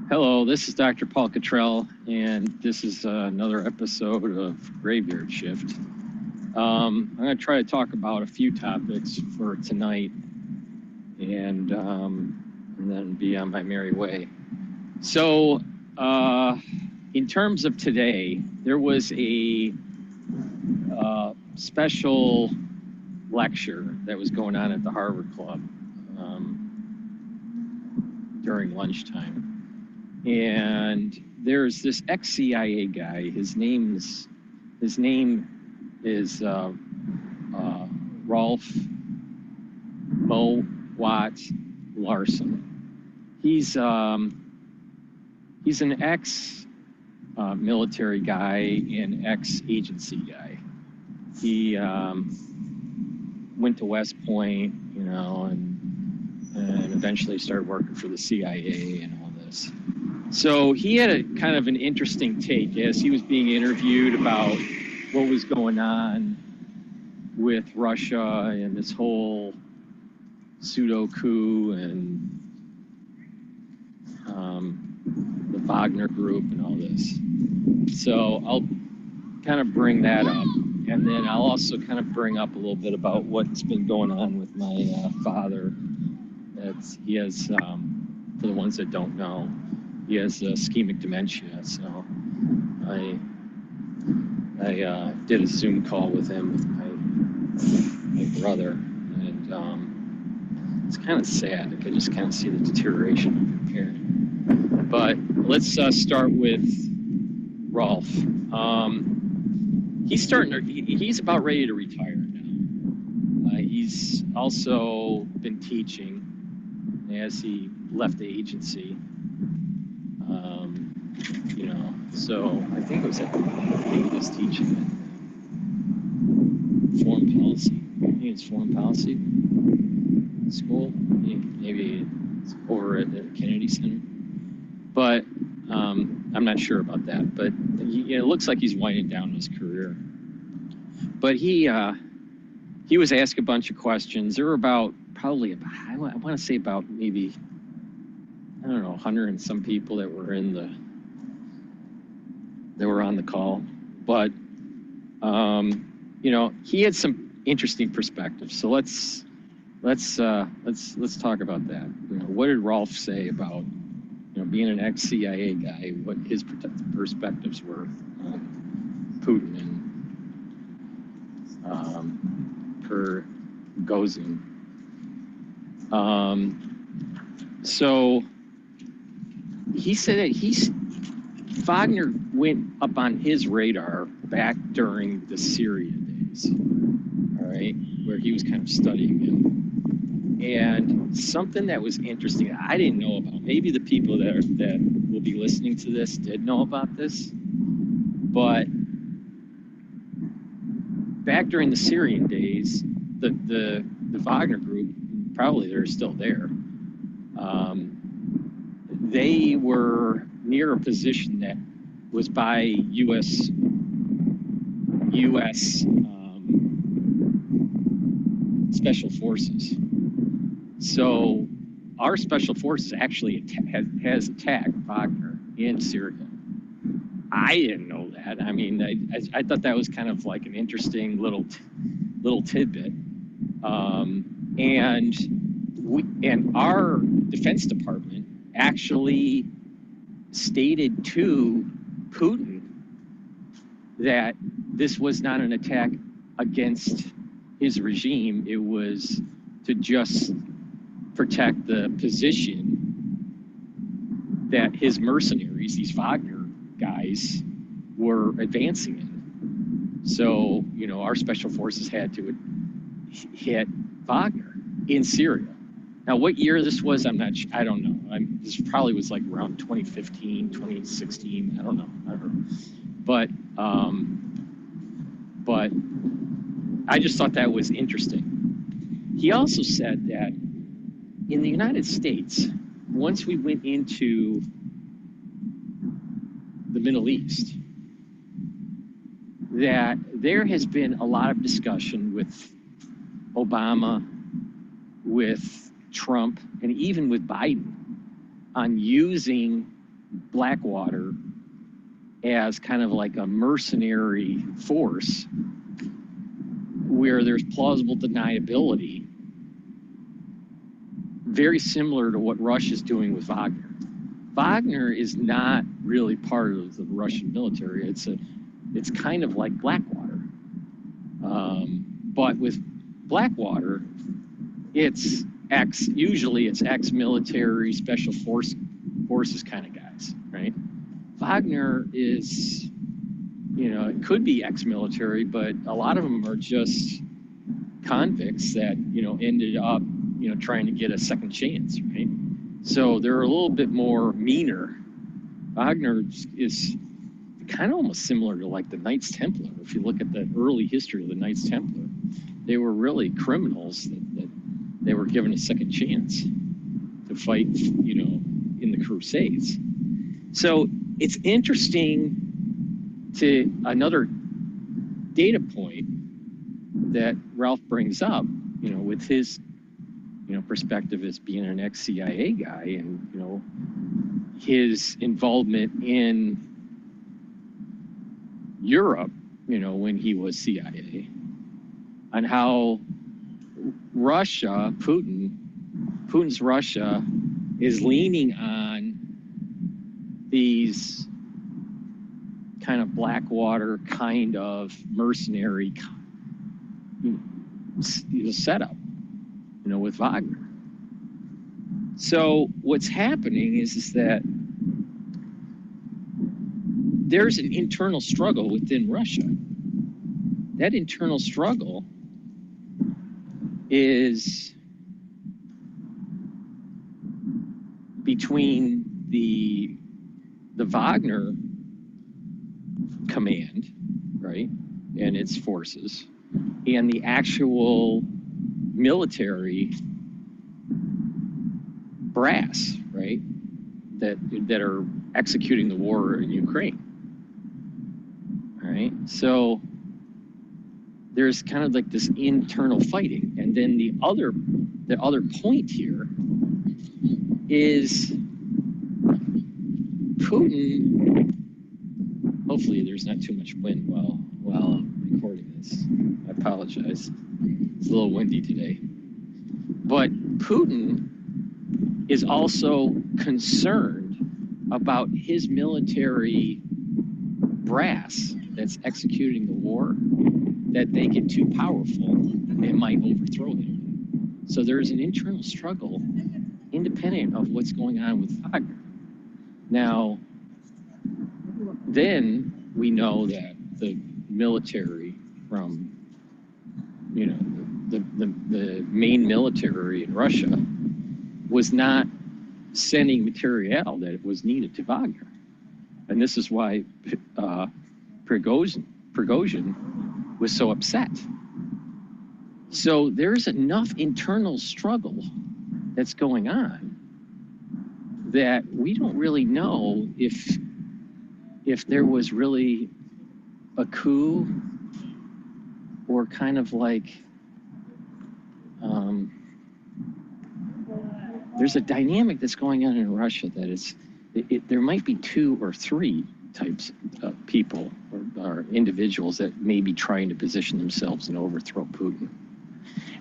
Hello, this is Dr. Paul Cottrell, and this is another episode of Graveyard Shift. I'm going to try to talk about a few topics for tonight, and then be on my merry way. So, in terms of today, there was a special lecture that was going on at the Harvard Club during lunchtime. And there's this ex-CIA guy. His name is Rolf Mowat Larson. He's an ex-military guy and ex-agency guy. He went to West Point, you know, and eventually started working for the CIA and all this. So he had a kind of an interesting take as he was being interviewed about what was going on with Russia and this whole pseudo coup and the Wagner group and all this. So I'll kind of bring that up, and then I'll also kind of bring up a little bit about what's been going on with my father. He has, for the ones that don't know, he has ischemic dementia, so I did a Zoom call with him with my brother, and it's kind of sad. I could just kind of see the deterioration of your parent. But let's start with Rolf. He's about ready to retire now. He's also been teaching as he left the agency. You know, so I think it was he was teaching at foreign policy. I think it's foreign policy school. Maybe it's over at the Kennedy Center. But I'm not sure about that. But it looks like he's winding down his career. But he was asked a bunch of questions. There were probably about I want to say about maybe, I don't know, 100 and some people that were on the call. But you know, he had some interesting perspectives. So let's talk about that. You know, what did Rolf say about, you know, being an ex-CIA guy, what his perspectives were on Putin and Gozin. So he said that Wagner went up on his radar back during the Syria days, all right, where he was kind of studying him. And something that was interesting that I didn't know about, maybe the people that will be listening to this did know about this, but back during the Syrian days, the Wagner group, probably they're still there, they were near a position that was by U.S. Special Forces. So our Special Forces actually has attacked Wagner in Syria. I didn't know that. I mean, I thought that was kind of like an interesting little tidbit. And our Defense Department actually stated to Putin that this was not an attack against his regime. It was to just protect the position that his mercenaries, these Wagner guys, were advancing in. So, you know, our special forces had to hit Wagner in Syria. Now, what year this was, I don't know. This probably was like around 2015, 2016. I don't know. But I just thought that was interesting. He also said that in the United States, once we went into the Middle East, that there has been a lot of discussion with Obama, with Trump, and even with Biden on using Blackwater as kind of like a mercenary force where there's plausible deniability, very similar to what Russia's doing with Wagner. Wagner is not really part of the Russian military. It's kind of like Blackwater. But with Blackwater, it's usually it's ex-military special forces kind of guys, right? Wagner is, it could be ex-military, but a lot of them are just convicts that, ended up, trying to get a second chance, right? So they're a little bit more meaner. Wagner is kind of almost similar to like the Knights Templar. If you look at the early history of the Knights Templar, they were really criminals that they were given a second chance to fight, in the Crusades. So it's interesting to another data point that Ralph brings up, with his, perspective as being an ex-CIA guy and, his involvement in Europe, when he was CIA, on how Russia, Putin's Russia is leaning on these kind of Blackwater kind of mercenary setup, with Wagner. So what's happening is that there's an internal struggle within Russia. That internal struggle is between the Wagner command, right, and its forces, and the actual military brass, right, that are executing the war in Ukraine. All right, so there's kind of like this internal fighting, and then the other point here is Putin. Hopefully, there's not too much wind while I'm recording this. I apologize. It's a little windy today. But Putin is also concerned about his military brass that's executing the war, that they get too powerful and might overthrow him. So there's an internal struggle independent of what's going on with Wagner. Now, then we know that the military from, the main military in Russia was not sending materiel that was needed to Wagner. And this is why Prigozhin was so upset. So there's enough internal struggle that's going on that we don't really know if there was really a coup or kind of like there's a dynamic that's going on in Russia that there might be 2 or 3 types of people or individuals that may be trying to position themselves and overthrow Putin.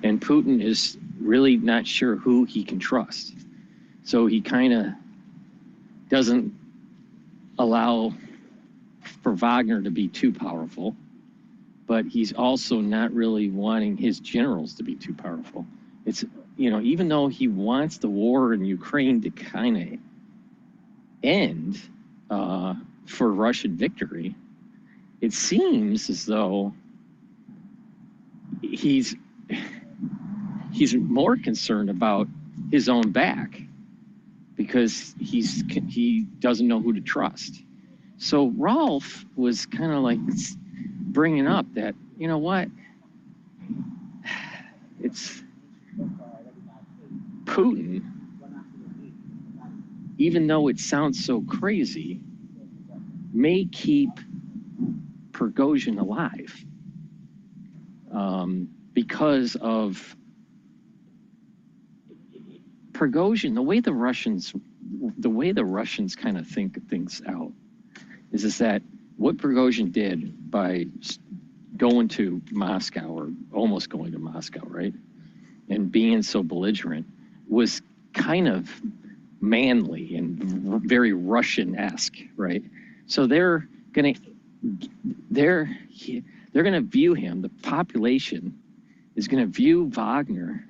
And Putin is really not sure who he can trust. So he kind of doesn't allow for Wagner to be too powerful, but he's also not really wanting his generals to be too powerful. It's, even though he wants the war in Ukraine to kind of end for Russian victory, it seems as though he's more concerned about his own back because he doesn't know who to trust. So Rolf was kind of like bringing up that, you know what, it's Putin, even though it sounds so crazy, may keep Prigozhin alive because of Prigozhin. The way the Russians kind of think things out is that what Prigozhin did by going to Moscow, or almost going to Moscow, right, and being so belligerent, was kind of manly and very Russian-esque, right? So they're gonna view him. The population is gonna view Wagner,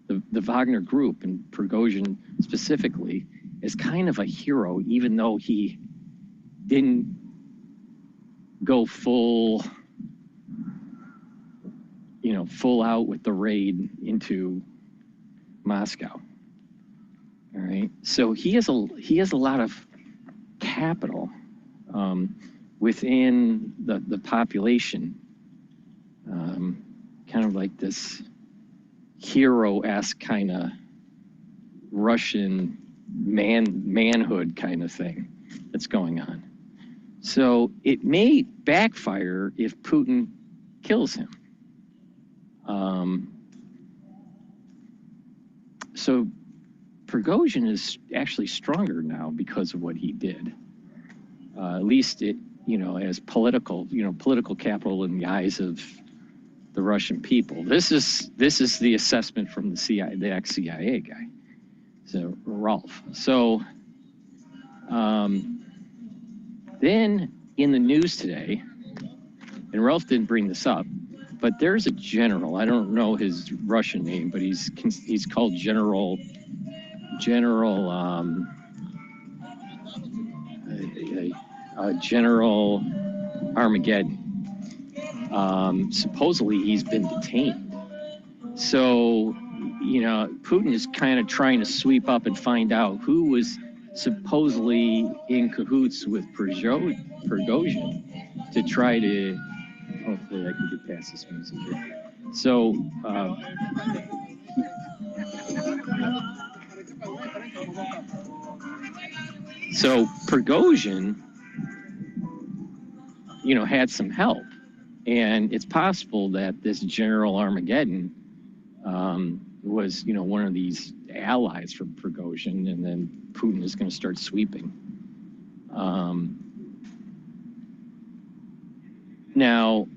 the Wagner group, and Prigozhin specifically, as kind of a hero, even though he didn't go full out with the raid into Moscow. All right, so he has a lot of capital within the population, kind of like this hero-esque kind of Russian manhood kind of thing that's going on. So it may backfire if Putin kills him. So Prigozhin is actually stronger now because of what he did. At least it, as political capital in the eyes of the Russian people. This is the assessment from the CIA, the ex-CIA guy, so Rolf. So then in the news today, and Rolf didn't bring this up, but there's a general. I don't know his Russian name, but he's called General Armageddon. Supposedly he's been detained. So, Putin is kind of trying to sweep up and find out who was supposedly in cahoots with Prigozhin to try to, hopefully I can get past this music here. So, Prigozhin, had some help. And it's possible that this General Armageddon was, one of these allies for Prigozhin, and then Putin is going to start sweeping. Now,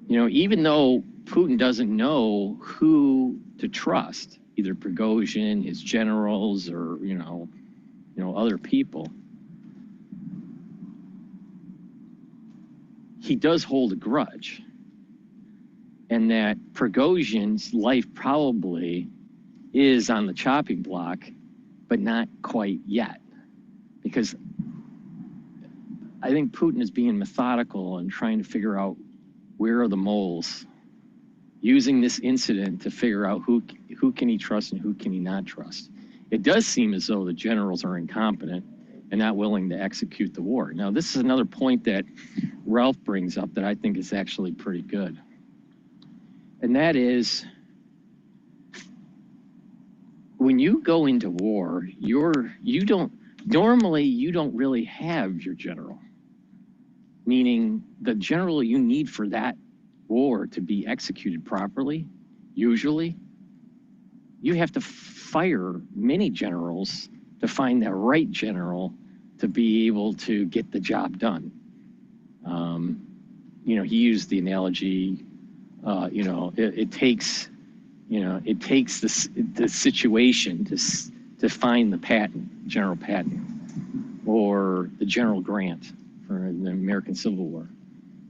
even though Putin doesn't know who to trust, either Prigozhin, his generals, or other people, he does hold a grudge, and that Prigozhin's life probably is on the chopping block, but not quite yet, because I think Putin is being methodical and trying to figure out where are the moles, using this incident to figure out who can he trust and who can he not trust. It does seem as though the generals are incompetent and not willing to execute the war. Now, this is another point that Ralph brings up that I think is actually pretty good. And that is, when you go into war, you don't really have your general. Meaning the general you need for that war to be executed properly, usually, you have to fire many generals to find that right general to be able to get the job done. He used the analogy, it takes the situation to find the General Patton, or the General Grant for the American Civil War.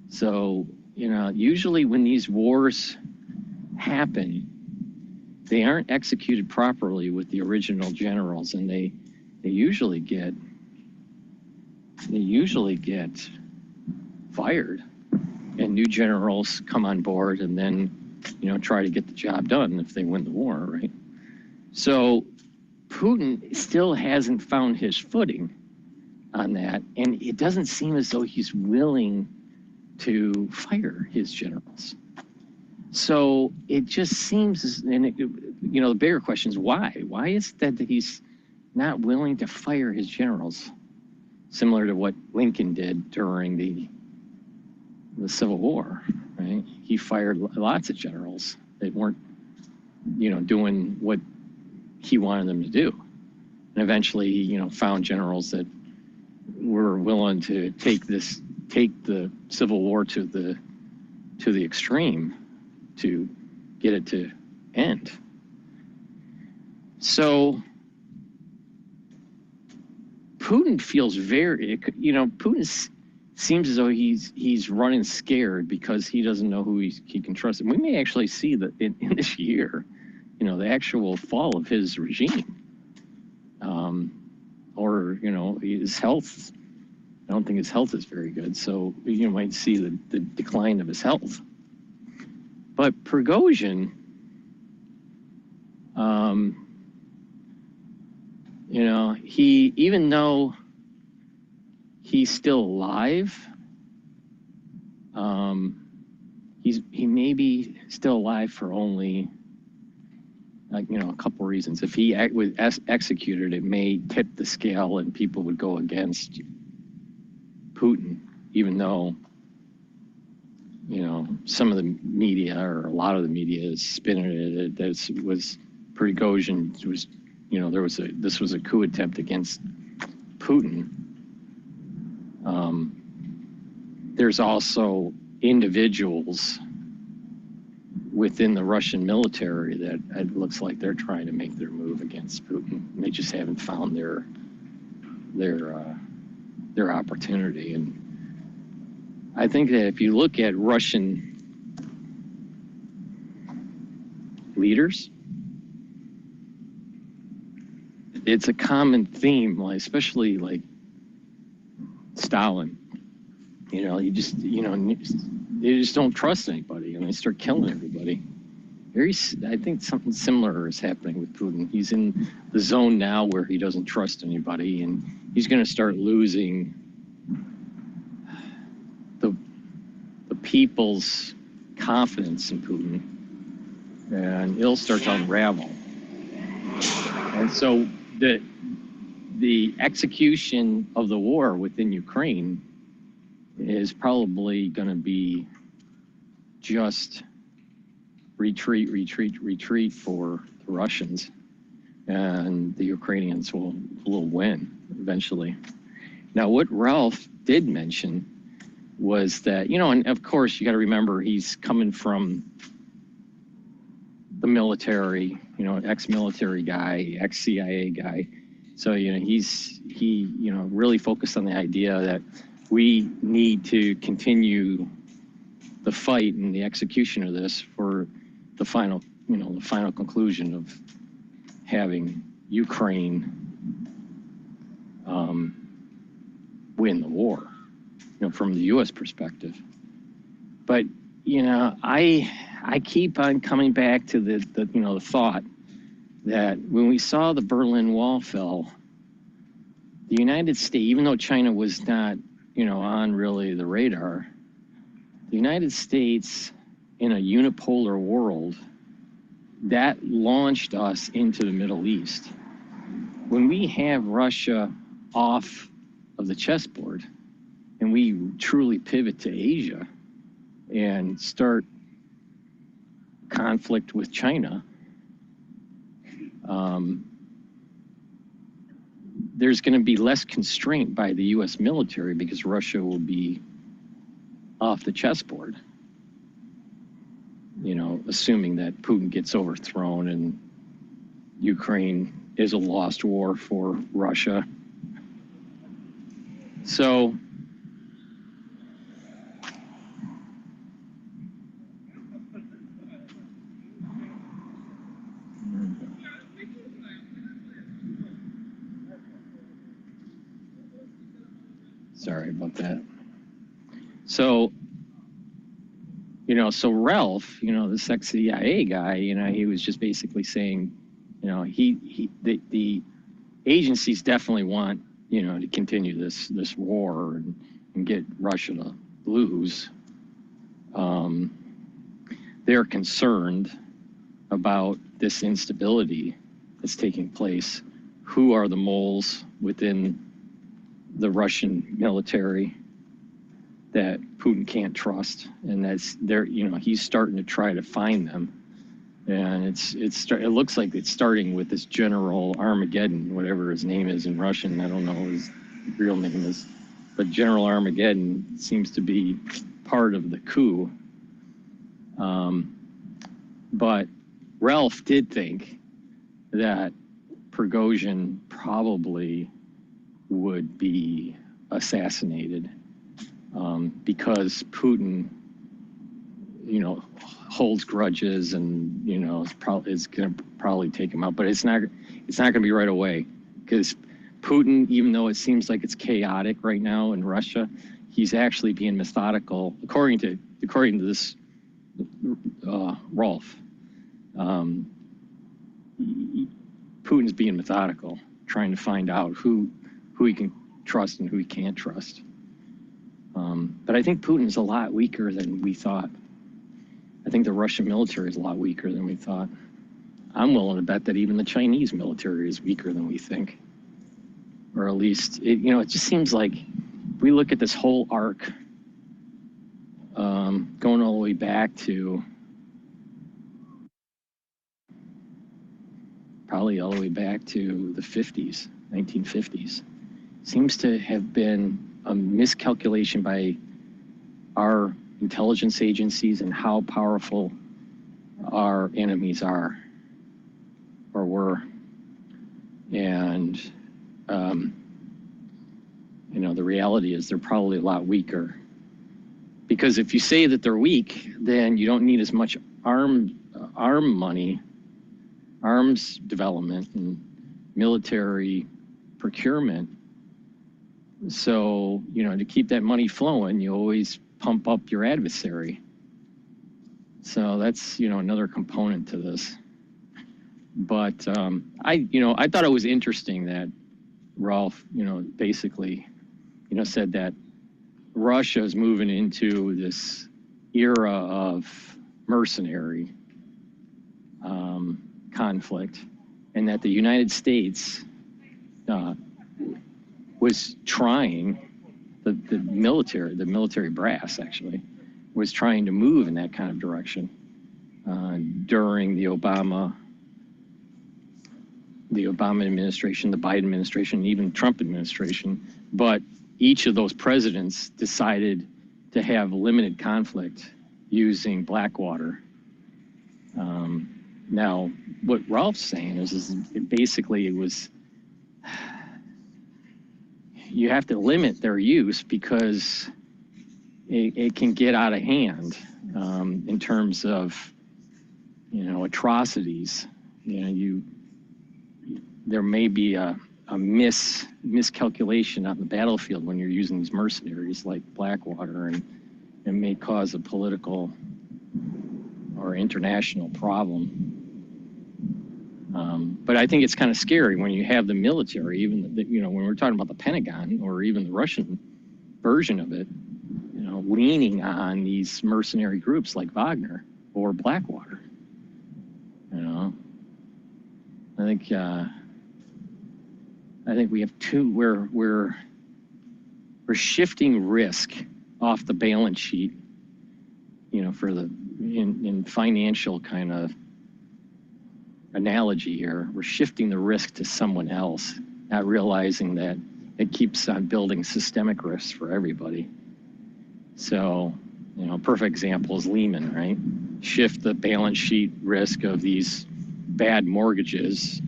So, usually when these wars happen, they aren't executed properly with the original generals, and they usually get fired, and new generals come on board, and then try to get the job done if they win the war, right? So Putin still hasn't found his footing on that, and it doesn't seem as though he's willing to fire his generals. So it just seems, and the bigger question is why? Why is that he's not willing to fire his generals, similar to what Lincoln did during the Civil War, right? He fired lots of generals that weren't, doing what he wanted them to do. And eventually, found generals that were willing to take the Civil War to the extreme to get it to end. So Putin feels Putin seems as though he's running scared because he doesn't know who he can trust. And we may actually see that in this year, the actual fall of his regime. Or his health. I don't think his health is very good, so you might see the decline of his health. But Prigozhin, he, even though he's still alive, he may be still alive for only a couple reasons. If he was executed, it may tip the scale and people would go against Putin, even though some of the media, or a lot of the media, is spinning it that was Prigozhin was this was a coup attempt against Putin. There's also individuals within the Russian military that it looks like they're trying to make their move against Putin. They just haven't found their opportunity. And I think that if you look at Russian leaders, it's a common theme, especially like Stalin. They just don't trust anybody, and they start killing everybody. I think something similar is happening with Putin. He's in the zone now where he doesn't trust anybody, and he's going to start losing the people's confidence in Putin, and it'll start to unravel. And so the execution of the war within Ukraine is probably going to be just retreat for the Russians, and the Ukrainians will win eventually. Now, what Ralph did mention was that, and of course you got to remember he's coming from the military, ex-military guy, ex-CIA guy. So, he really focused on the idea that we need to continue the fight and the execution of this for the final conclusion of having Ukraine win the war, from the U.S. perspective. But, I keep on coming back to the thought that when we saw the Berlin Wall fell, the United States, even though China was not, on really the radar, the United States, in a unipolar world, that launched us into the Middle East. When we have Russia off of the chessboard and we truly pivot to Asia and start conflict with China, there's going to be less constraint by the U.S. military because Russia will be off the chessboard. Assuming that Putin gets overthrown and Ukraine is a lost war for Russia. So, sorry about that. So, so Ralph, this ex-CIA guy, he was just basically saying, the agencies definitely want, to continue this war and get Russia to lose. They're concerned about this instability that's taking place. Who are the moles within the Russian military that Putin can't trust? And that's there, he's starting to try to find them. And it looks like it's starting with this General Armageddon, whatever his name is in Russian. I don't know what his real name is, but General Armageddon seems to be part of the coup. But Ralph did think that Prigozhin probably would be assassinated because Putin, holds grudges and is going to probably take him out, but it's not going to be right away, because Putin, even though it seems like it's chaotic right now in Russia, he's actually being methodical, according to this Rolf. Putin's being methodical, trying to find out who he can trust and who he can't trust. But I think Putin's a lot weaker than we thought. I think the Russian military is a lot weaker than we thought. I'm willing to bet that even the Chinese military is weaker than we think. Or at least, it just seems like we look at this whole arc going all the way back to probably all the way back to the 50s, 1950s. Seems to have been a miscalculation by our intelligence agencies and how powerful our enemies are or were. And, the reality is they're probably a lot weaker. Because if you say that they're weak, then you don't need as much arms development and military procurement. So, to keep that money flowing, you always pump up your adversary. So that's, another component to this. But I thought it was interesting that Ralph, basically, said that Russia is moving into this era of mercenary conflict, and that the United States was trying, the military brass actually, was trying to move in that kind of direction during the Obama administration, the Biden administration, even Trump administration. But each of those presidents decided to have limited conflict using Blackwater. Now, what Ralph's saying is basically it was, you have to limit their use because it can get out of hand in terms of, atrocities. There may be a miscalculation on the battlefield when you're using these mercenaries like Blackwater, and it may cause a political or international problem. But I think it's kind of scary when you have the military, even when we're talking about the Pentagon or even the Russian version of it, leaning on these mercenary groups like Wagner or Blackwater. I think we have we're shifting risk off the balance sheet, for in financial kind of analogy here. We're shifting the risk to someone else, not realizing that it keeps on building systemic risks for everybody. So, perfect example is Lehman, right? Shift the balance sheet risk of these bad mortgages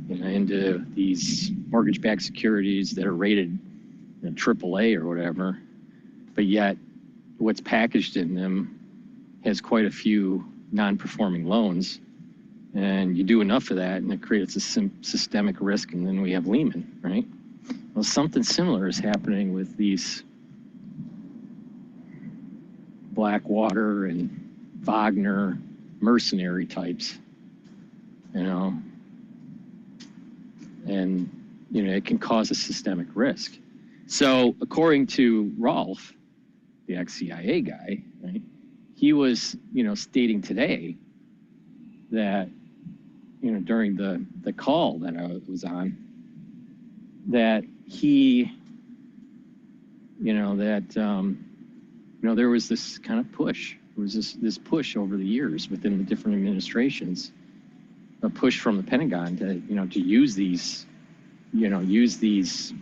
into these mortgage-backed securities that are rated AAA or whatever, but yet what's packaged in them has quite a few non-performing loans, and you do enough of that and it creates a systemic risk, and then we have Lehman, right? Well, something similar is happening with these Blackwater and Wagner mercenary types, and it can cause a systemic risk. So according to Rolf, the ex-CIA guy, right, he was, stating today that, during the call that I was on, that he, there was this kind of push. There was this push over the years within the different administrations, a push from the Pentagon to use these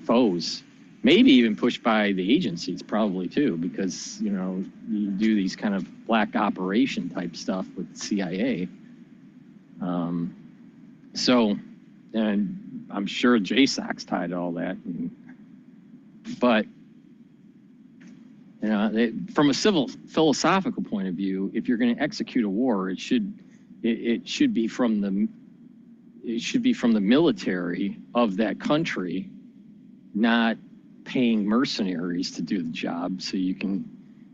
foes, maybe even pushed by the agencies probably too, because, you do these kind of black operation type stuff with the CIA. So, and I'm sure JSOC's tied to all that, but from a civil philosophical point of view, if you're going to execute a war, it should be from the military of that country, not paying mercenaries to do the job, so you can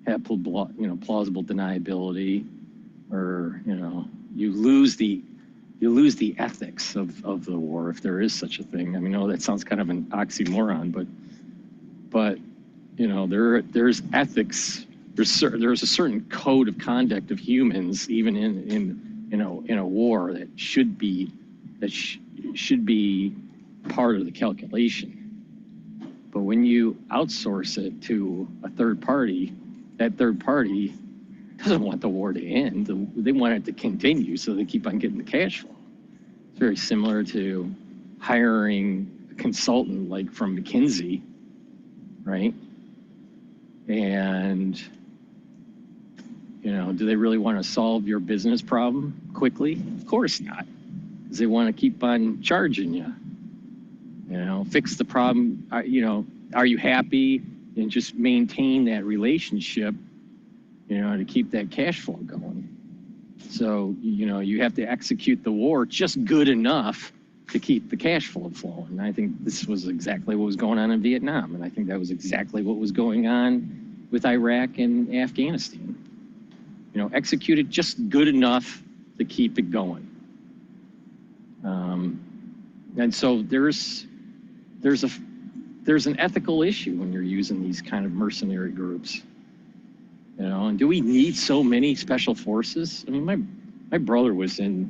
have plausible deniability, or you lose the ethics of the war, if there is such a thing. I mean, that sounds kind of an oxymoron, but there's ethics. There's a certain code of conduct of humans, even in a war, that should be part of the calculation. But when you outsource it to a third party, that third party doesn't want the war to end. They want it to continue, so they keep on getting the cash flow. It's very similar to hiring a consultant like from McKinsey, right? And do they really want to solve your business problem quickly? Of course not, because they want to keep on charging you. Fix the problem. Are you happy? And just maintain that relationship, to keep that cash flow going. So, you have to execute the war just good enough to keep the cash flow flowing. And I think this was exactly what was going on in Vietnam. And I think that was exactly what was going on with Iraq and Afghanistan. Execute it just good enough to keep it going. And so there's an ethical issue when you're using these kind of mercenary groups. And do we need so many special forces? I mean, my brother was in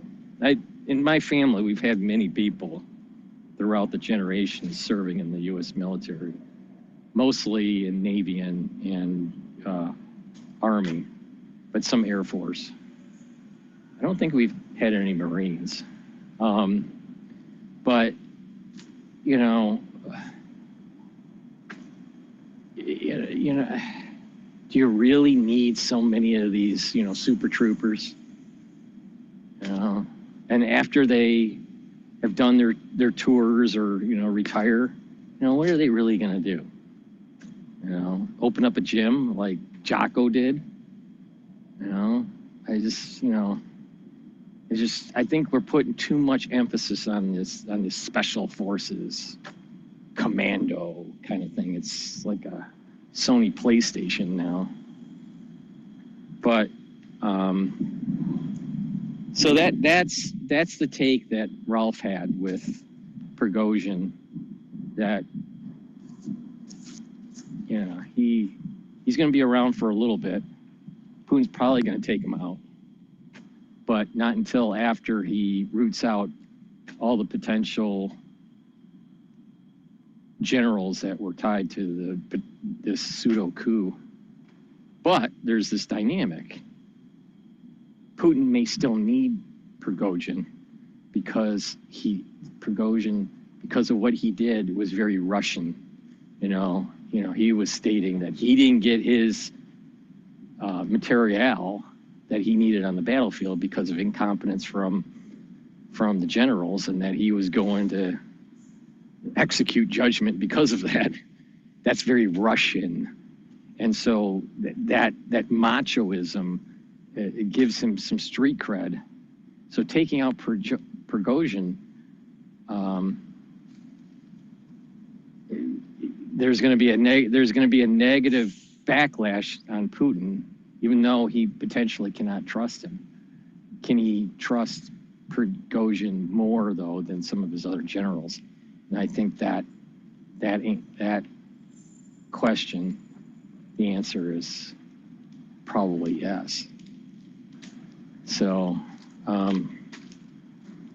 my family, we've had many people throughout the generations serving in the U.S. military, mostly in Navy and Army, but some Air Force. I don't think we've had any Marines. But, do you really need so many of these, super troopers? And after they have done their tours or, retire, what are they really going to do? Open up a gym like Jocko did? I think we're putting too much emphasis on this special forces commando kind of thing. It's like a Sony PlayStation now. But so that's the take that Rolf had with Prigozhin, that he's going to be around for a little bit. Putin's probably going to take him out, but not until after he roots out all the potential generals that were tied to this pseudo coup. But there's this dynamic. Putin may still need Prigozhin because because of what he did, was very Russian. He was stating that he didn't get his material that he needed on the battlefield because of incompetence from the generals, and that he was going to execute judgment because of that. That's very Russian. And so that machoism, it gives him some street cred. So taking out Prigozhin, there's going to be a negative backlash on Putin, even though he potentially cannot trust him. Can he trust Prigozhin more, though, than some of his other generals? And I think that question, the answer is probably yes. So,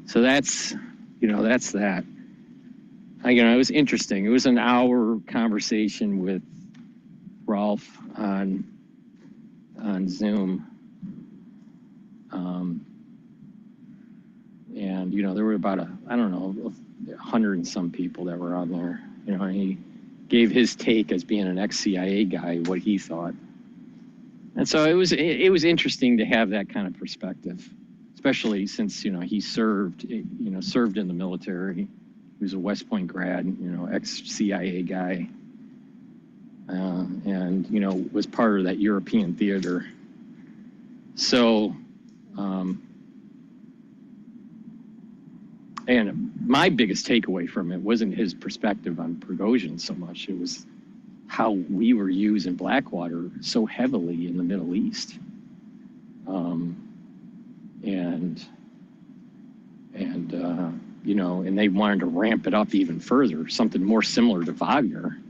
so that's, that's that. It was interesting. It was an hour conversation with Ralph on Zoom. And, there were about 100 and some people that were on there. And he gave his take as being an ex-CIA guy, what he thought. And so it was interesting to have that kind of perspective, especially since, he served in the military. He was a West Point grad, ex-CIA guy, and, was part of that European theater. So, and my biggest takeaway from it wasn't his perspective on Prigozhin so much. It was how we were using Blackwater so heavily in the Middle East. And they wanted to ramp it up even further, something more similar to Wagner.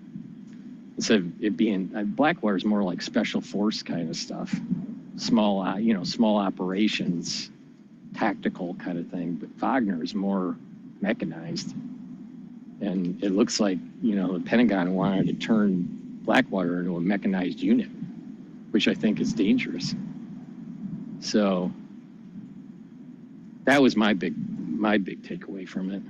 Instead of it being, Blackwater is more like special force kind of stuff, small operations, tactical kind of thing. But Wagner is more mechanized. And it looks like, the Pentagon wanted to turn Blackwater into a mechanized unit, which I think is dangerous. So that was my big takeaway from it.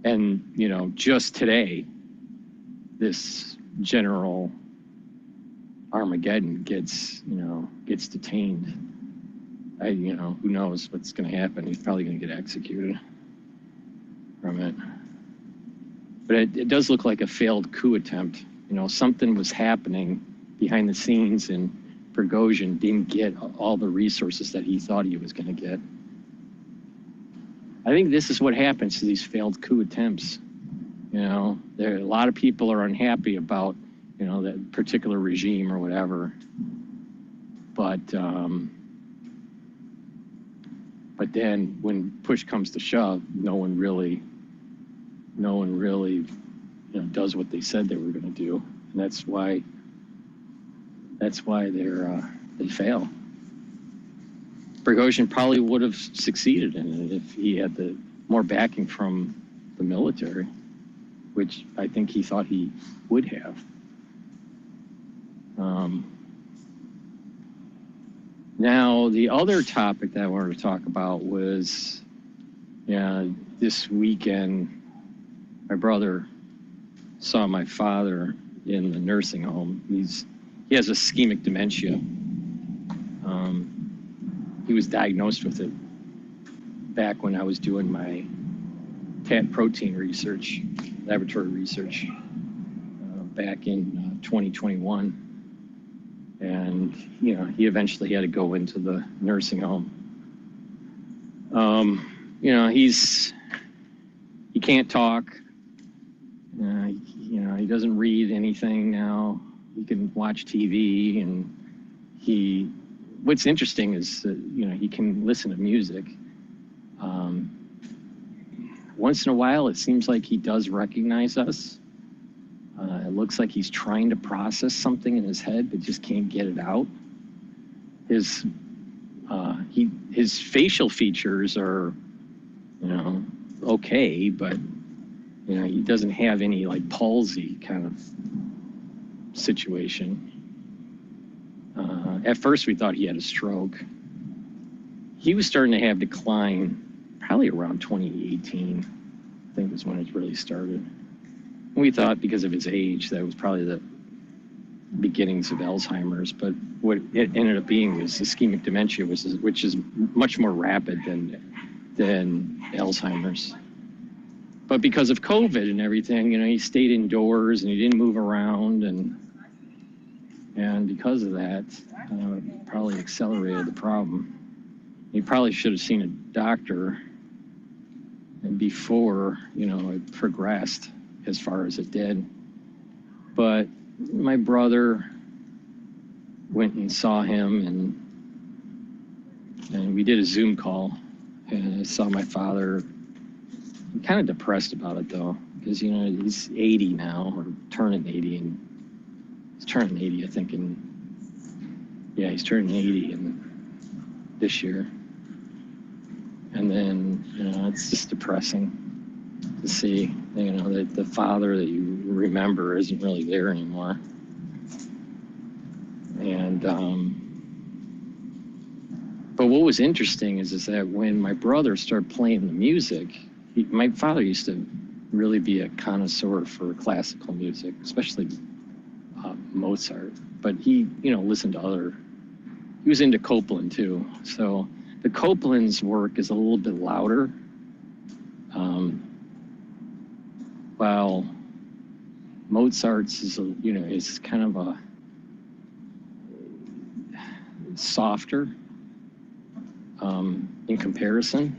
And, just today, this General Armageddon gets detained. Who knows what's going to happen? He's probably going to get executed from it. But it does look like a failed coup attempt. Something was happening behind the scenes, and Prigozhin didn't get all the resources that he thought he was going to get. I think this is what happens to these failed coup attempts. A lot of people are unhappy about, that particular regime or whatever. But then when push comes to shove, no one really, does what they said they were going to do, and that's why they fail. Prigozhin probably would have succeeded in it if he had the more backing from the military, which I think he thought he would have. Now, the other topic that I wanted to talk about was, this weekend, my brother saw my father in the nursing home. He has ischemic dementia. He was diagnosed with it back when I was doing my TAT protein research, laboratory research, back in 2021. And, he eventually had to go into the nursing home. He can't talk. He doesn't read anything now. He can watch TV, and what's interesting is that, he can listen to music. Once in a while, it seems like he does recognize us. It looks like he's trying to process something in his head, but just can't get it out. His facial features are, okay, but, he doesn't have any like palsy kind of situation. At first, we thought he had a stroke. He was starting to have decline probably around 2018, I think is when it really started. We thought because of his age that was probably the beginnings of Alzheimer's, but what it ended up being was ischemic dementia, which is much more rapid than Alzheimer's. But because of COVID and everything, he stayed indoors and he didn't move around, and because of that, it probably accelerated the problem. He probably should have seen a doctor before, it progressed as far as it did. But my brother went and saw him, and we did a Zoom call, And I saw my father. I'm kind of depressed about it though, because you know he's 80 now, or turning 80, and he's turning 80, I think, he's turning 80 this year. And then, you know, it's just depressing to see, you know, that the father that you remember isn't really there anymore. And, but what was interesting is that when my brother started playing the music, my father used to really be a connoisseur for classical music, especially Mozart. But he, you know, listened to he was into Copland too. So the Copland's work is a little bit louder, while Mozart's is, you know, is kind of a softer in comparison.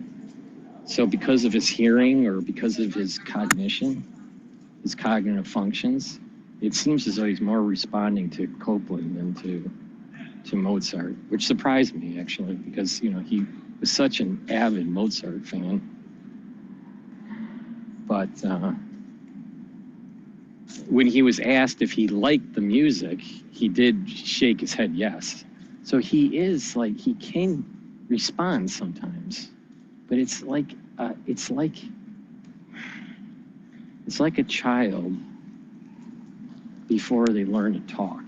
So because of his hearing or because of his cognition, his cognitive functions, it seems as though he's more responding to Copland than to Mozart, which surprised me actually, because you know he was such an avid Mozart fan. But when he was asked if he liked the music, he did shake his head yes. So he is like, he can respond sometimes, but it's like a child before they learn to talk.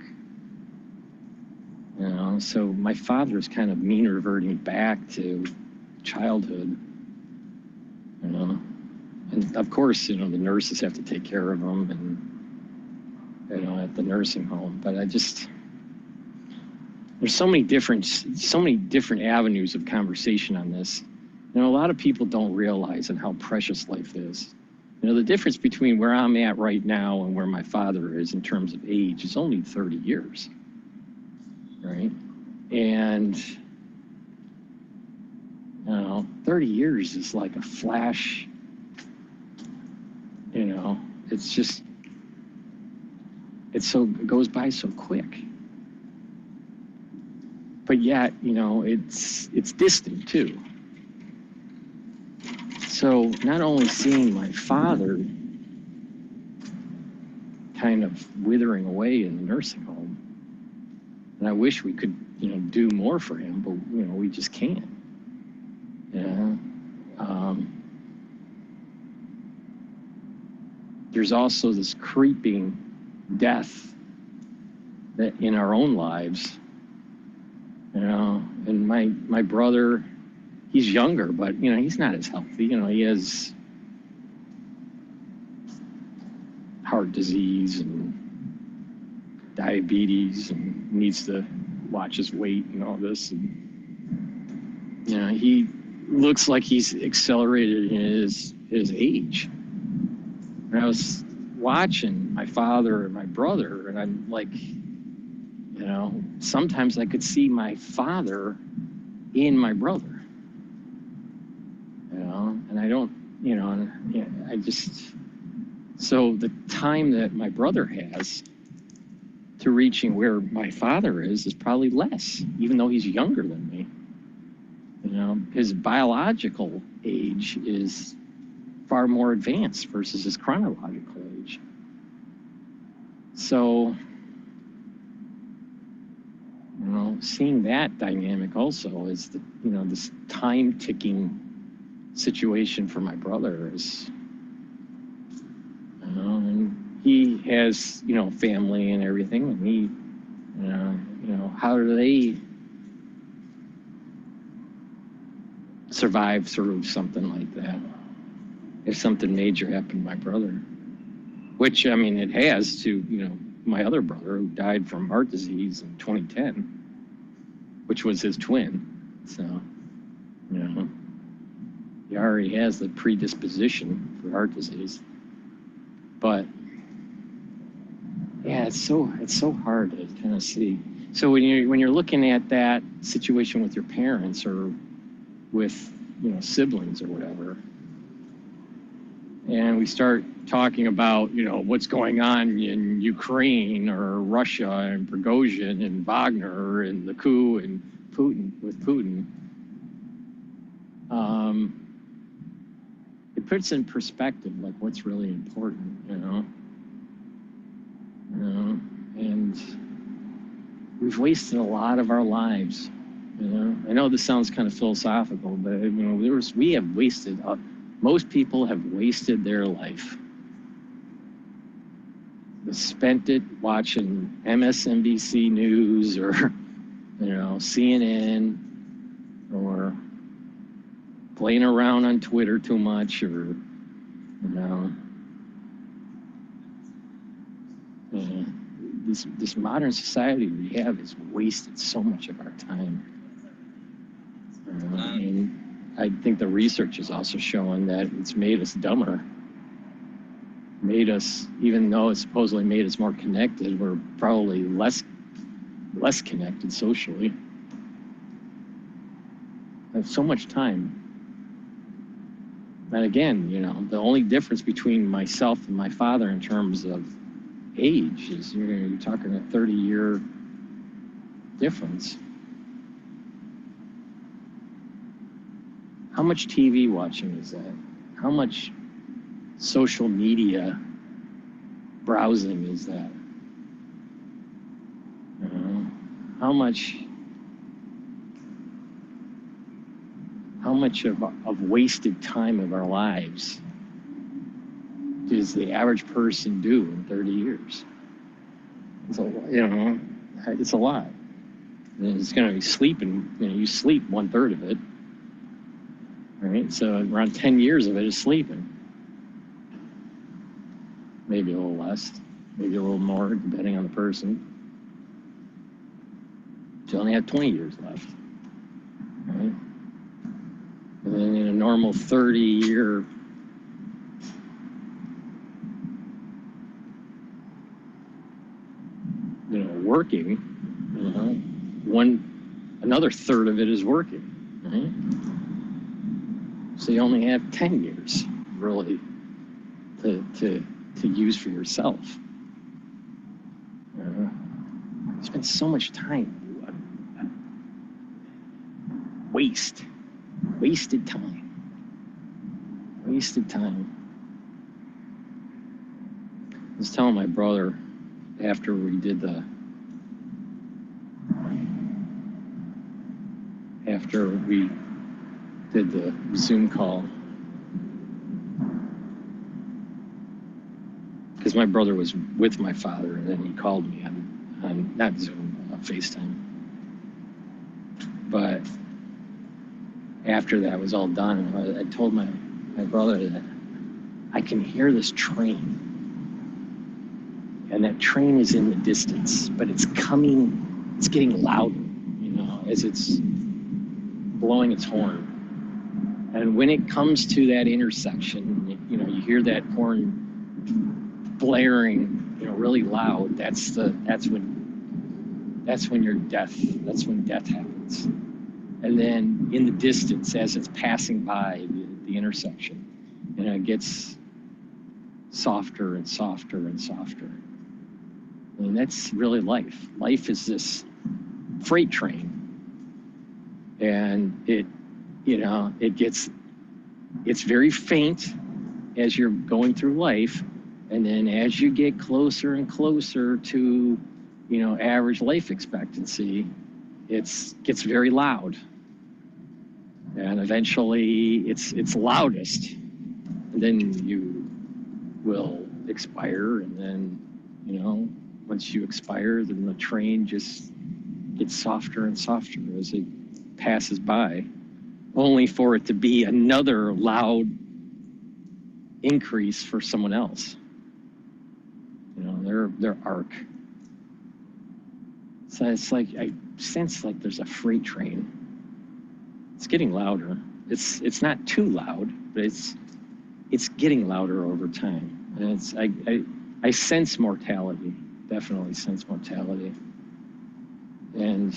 You know, so my father is kind of mean reverting back to childhood, you know. And of course, you know, the nurses have to take care of him and, you know, at the nursing home. But there's so many different avenues of conversation on this. You know, a lot of people don't realize and how precious life is. You know, the difference between where I'm at right now and where my father is in terms of age is only 30 years. Right? And, you know, 30 years is like a flash, you know, it goes by so quick. But yet, you know, it's distant too. So not only seeing my father kind of withering away in the nursing home, and I wish we could, you know, do more for him, but, you know, we just can't. Yeah. There's also this creeping death that in our own lives, you know, and my brother, he's younger, but, you know, he's not as healthy. You know, he has heart disease and diabetes and needs to watch his weight and all this. And, you know, he looks like he's accelerated in his age. And I was watching my father and my brother, and I'm like, you know, sometimes I could see my father in my brother. You know, and I don't, you know, and I just, so the time that my brother has to reaching where my father is probably less, even though he's younger than me. You know, his biological age is far more advanced versus his chronological age. So, you know, seeing that dynamic also is the, you know, this time ticking situation for my brother is, you know, and he has, you know, family and everything, and he, you know, how do they survive through something like that if something major happened to my brother? Which, I mean, it has to, you know, my other brother who died from heart disease in 2010, which was his twin. So, you know, he already has the predisposition for heart disease. But yeah, it's so hard to kind of see. So when you're looking at that situation with your parents or with, you know, siblings or whatever, and we start talking about, you know, what's going on in Ukraine or Russia and Prigozhin and Wagner and the coup and Putin, it puts in perspective, like what's really important, and we've wasted a lot of our lives, I know this sounds kind of philosophical, but we have wasted, most people have wasted their life. They spent it watching MSNBC News or, CNN, or playing around on Twitter too much, or, this modern society we have has wasted so much of our time. And I think the research is also showing that it's made us dumber. Made us, even though it supposedly made us more connected, we're probably less connected socially. I have so much time. And again, the only difference between myself and my father in terms of age is you're talking a 30-year difference. How much TV watching is that? How much social media browsing is that? How much of wasted time of our lives does the average person do in 30 years? It's it's a lot. And it's going to be sleeping. You sleep 1/3 of it, right? So around 10 years of it is sleeping. Maybe a little less, maybe a little more, depending on the person. You only have 20 years left, right? And then in a normal 30-year working, another 1/3 of it is working, right? So you only have 10 years really to use for yourself. Spend so much time. Wasted time. I was telling my brother after we did the Zoom call, because my brother was with my father, and then he called me on not Zoom, FaceTime. But after that was all done, I told my brother that I can hear this train, and that train is in the distance, but it's getting louder, as it's blowing its horn. And when it comes to that intersection, you hear that horn blaring, really loud. That's when death happens. And then in the distance, as it's passing by the intersection, it gets softer and softer and softer. And that's really life. Life is this freight train, and it's very faint as you're going through life, and then as you get closer and closer to average life expectancy, it gets very loud, and eventually it's loudest, and then you will expire, and then once you expire, then the train just gets softer and softer as it passes by, only for it to be another loud increase for someone else. Their arc. So it's like I sense like there's a freight train. It's getting louder. It's not too loud, but it's getting louder over time. And I sense mortality. Definitely sense mortality. And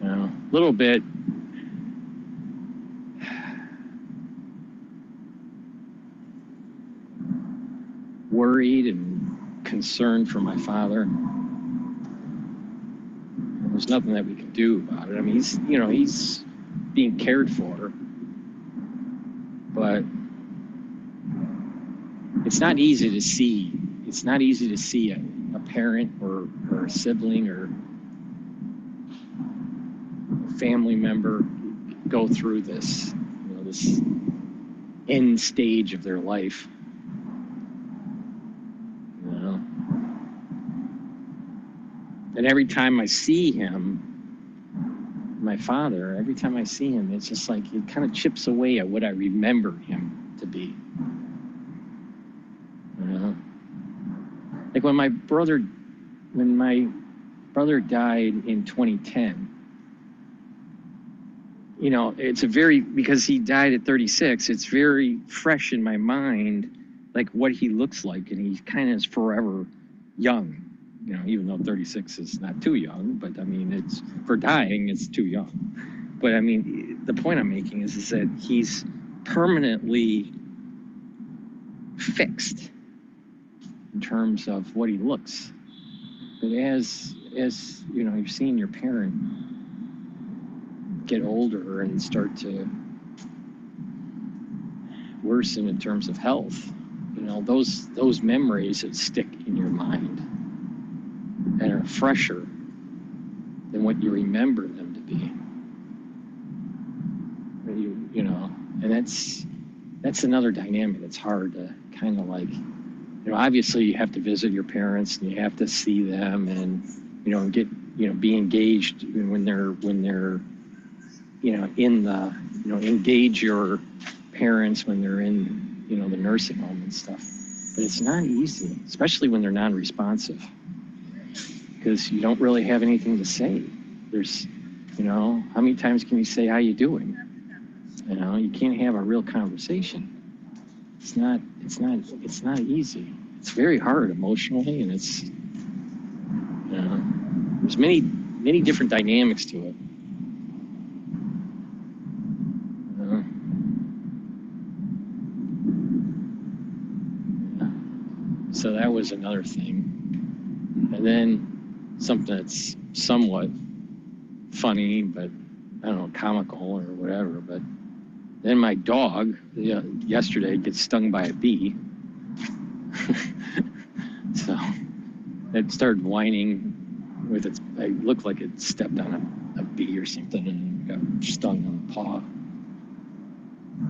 a little bit worried and concerned for my father. There's nothing that we can do about it. I mean, he's being cared for. But it's not easy to see. It's not easy to see a parent or a sibling or a family member go through this, you know, this end stage of their life. You know? And every time I see him, my father, every time I see him, it's just like it kind of chips away at what I remember him to be. You know? Like when my brother died in 2010, you know, because he died at 36, it's very fresh in my mind, like what he looks like, and he kind of is forever young. You know, even though 36 is not too young, but I mean, it's for dying, it's too young. But I mean, the point I'm making is that he's permanently fixed in terms of what he looks. But as you know, you're seeing your parent get older and start to worsen in terms of health, you know, those memories that stick in your mind and are fresher than what you remember them to be. You know, and that's another dynamic that's hard to kind of like, you know, obviously you have to visit your parents and you have to see them and, you know, be engaged when they're, you know, engage your parents when they're in, you know, the nursing home and stuff. But it's not easy, especially when they're non-responsive, because you don't really have anything to say. There's, you know, how many times can you say, how you doing? You know, you can't have a real conversation. It's not easy. It's very hard emotionally, and it's, you know, there's many different dynamics to it. So that was another thing. And then something that's somewhat funny, but I don't know, comical or whatever, but then my dog yesterday gets stung by a bee. So it started whining with its, it looked like it stepped on a bee or something and got stung on the paw.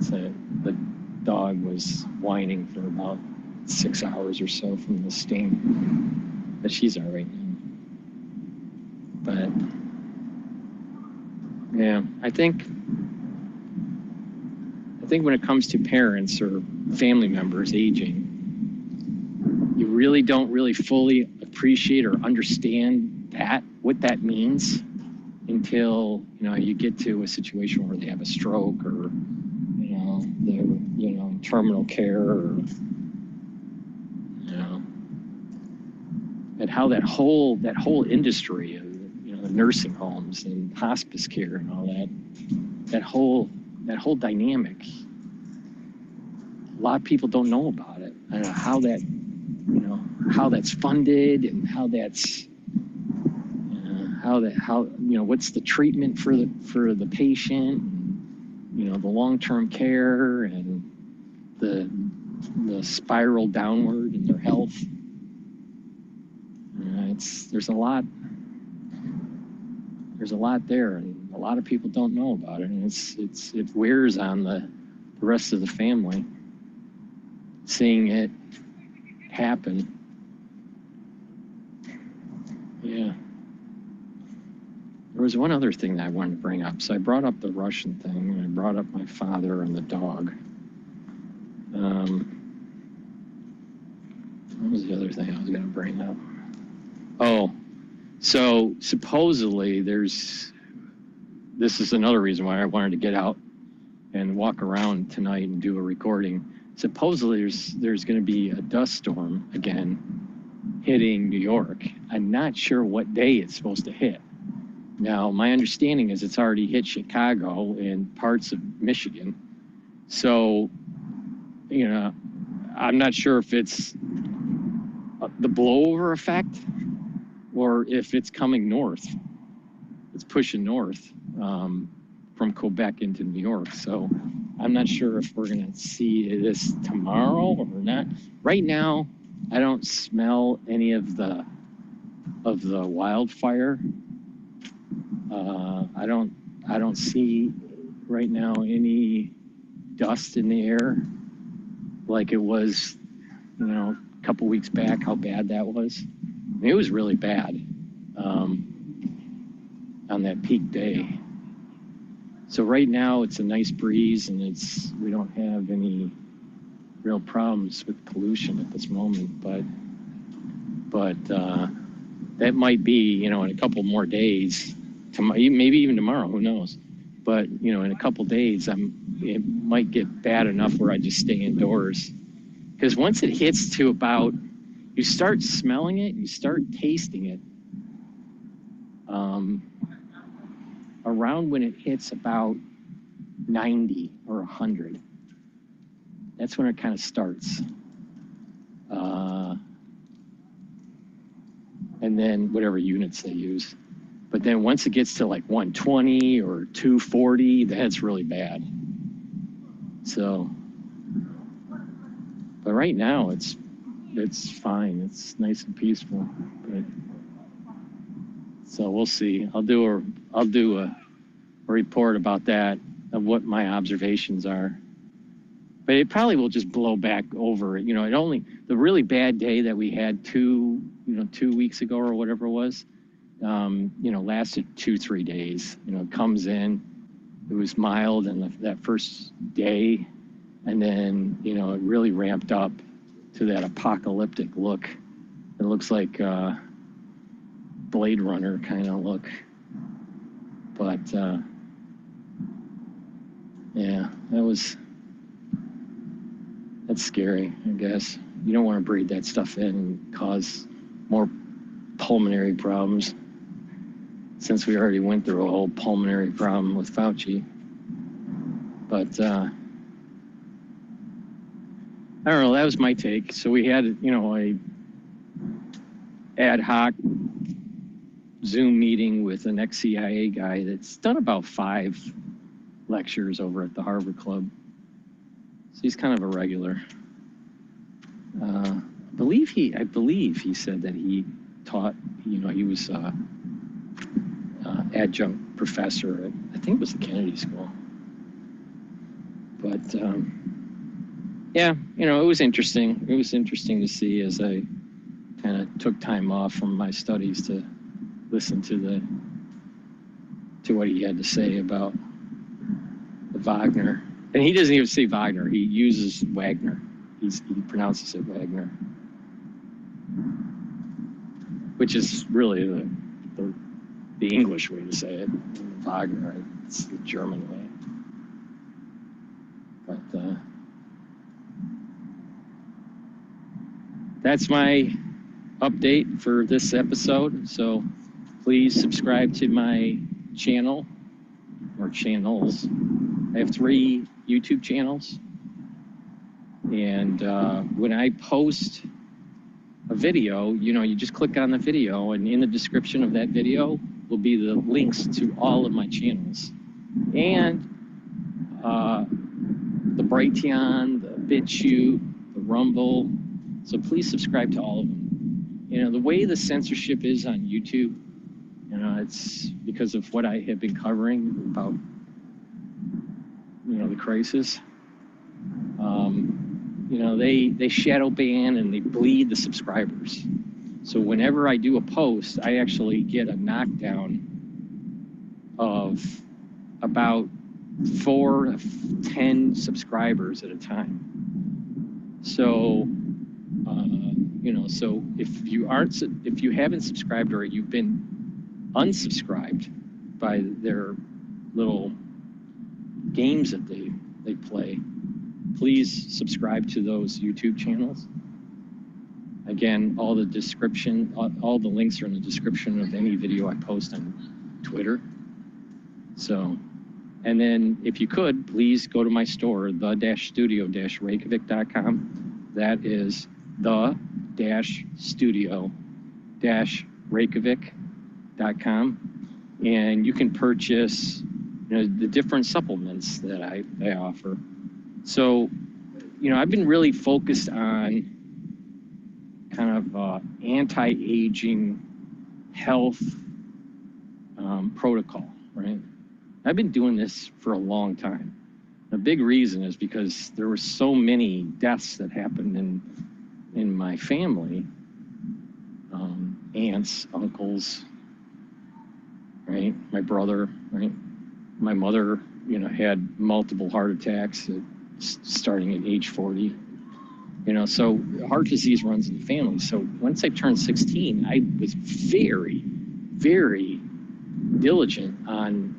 So the dog was whining for about 6 hours or so from the sting, but she's all right now. But yeah, I think when it comes to parents or family members aging, you really don't really fully appreciate or understand what that means until, you know, you get to a situation where they have a stroke or, you know, they're, you know, in terminal care, or, you know, and how that whole industry of, you know, the nursing homes and hospice care and all that whole dynamic, a lot of people don't know about it. I don't know how that, you know, how that's funded and how that's, you know, what's the treatment for the patient, and, you know, the long-term care and the spiral downward in their health. There's a lot there, and a lot of people don't know about it, and it wears on the rest of the family, seeing it happen. Yeah. There was one other thing that I wanted to bring up. So I brought up the Russian thing, and I brought up my father and the dog. What was the other thing I was going to bring up? Oh, so supposedly this is another reason why I wanted to get out and walk around tonight and do a recording. Supposedly there's going to be a dust storm again hitting New York. I'm not sure what day it's supposed to hit. Now, my understanding is it's already hit Chicago and parts of Michigan. So, you know, I'm not sure if it's the blowover effect or if it's coming north. It's pushing north. from Quebec into New York. So I'm not sure if we're going to see this tomorrow or not. Right now, I don't smell any of the wildfire. I don't see right now any dust in the air like it was, you know, a couple weeks back, how bad that was. I mean, it was really bad on that peak day. So right now it's a nice breeze, and we don't have any real problems with pollution at this moment, but that might be, you know, in a couple more days, maybe even tomorrow, who knows? But, you know, in a couple days, it might get bad enough where I just stay indoors. Because once it hits to about, you start smelling it, you start tasting it, around when it hits about 90 or 100, that's when it kind of starts. And then whatever units they use. But then once it gets to like 120 or 240, that's really bad. So, but right now it's fine. It's nice and peaceful. But, so we'll see. I'll do a report about that, of what my observations are. But it probably will just blow back over. You know, the really bad day that we had 2 weeks ago or whatever it was, you know, lasted 2-3 days. You know, it comes in, it was mild in that first day, and then, you know, it really ramped up to that apocalyptic look. It looks like Blade Runner kind of look. But yeah, that's scary, I guess. You don't want to breathe that stuff in and cause more pulmonary problems, since we already went through a whole pulmonary problem with Fauci. But I don't know, that was my take. So we had, you know, a ad hoc Zoom meeting with an ex-CIA guy that's done about 5 lectures over at the Harvard Club. So he's kind of a regular. I believe he said that he taught, you know, he was adjunct professor at, I think it was the Kennedy School. But yeah, you know, it was interesting. It was interesting to see as I kind of took time off from my studies to listen to what he had to say about the Wagner. And he doesn't even say Wagner. He uses Wagner. He pronounces it Wagner, which is really the English way to say it. Wagner. It's the German way. But that's my update for this episode. So please subscribe to my channel, or channels. I have 3 YouTube channels. And when I post a video, you know, you just click on the video, and in the description of that video will be the links to all of my channels. And the Brighteon, the Bitchute, the Rumble. So please subscribe to all of them. You know, the way the censorship is on YouTube, you know, it's because of what I have been covering about, you know, the crisis. You know, they shadow ban and they bleed the subscribers. So whenever I do a post, I actually get a knockdown of about 4 to 10 subscribers at a time. So, you know, so if you haven't subscribed, or you've been unsubscribed by their little games that they play, please subscribe to those YouTube channels. Again, all the links are in the description of any video I post on Twitter. So, and then if you could, please go to my store, the-studio-reykjavik.com. That is the-studio-reykjavik.com. And you can purchase the different supplements that I offer. So, I've been really focused on kind of anti-aging health protocol, right? I've been doing this for a long time. A big reason is because there were so many deaths that happened in my family, aunts, uncles, right? My brother, right? My mother, had multiple heart attacks starting at age 40. So heart disease runs in the family. So once I turned 16, I was very, very diligent on,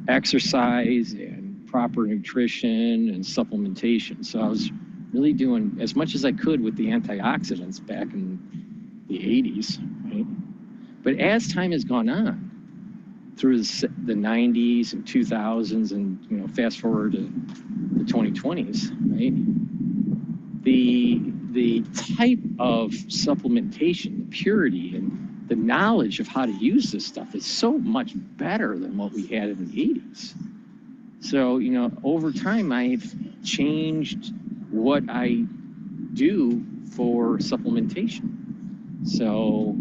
exercise and proper nutrition and supplementation. So I was really doing as much as I could with the antioxidants back in the 80s, right? But as time has gone on, through the 90s and 2000s and, fast forward to the 2020s, right? The type of supplementation, the purity, and the knowledge of how to use this stuff is so much better than what we had in the 80s. So, over time, I've changed what I do for supplementation. So,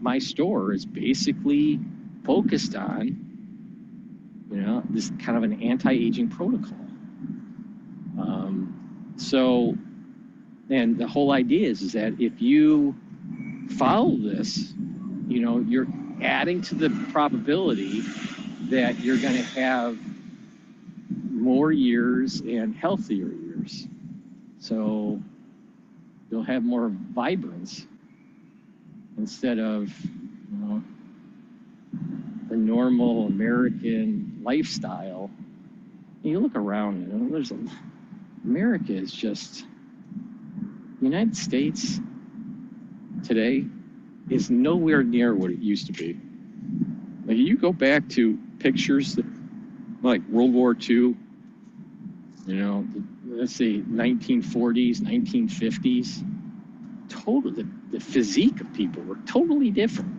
my store is basically focused on, this kind of an anti-aging protocol. And the whole idea is that if you follow this, you're adding to the probability that you're going to have more years and healthier years. So you'll have more vibrance instead of, the normal American lifestyle. You look around, America is just, the United States today is nowhere near what it used to be. Like, you go back to pictures like World War II, let's say 1940s, 1950s, the physique of people were totally different.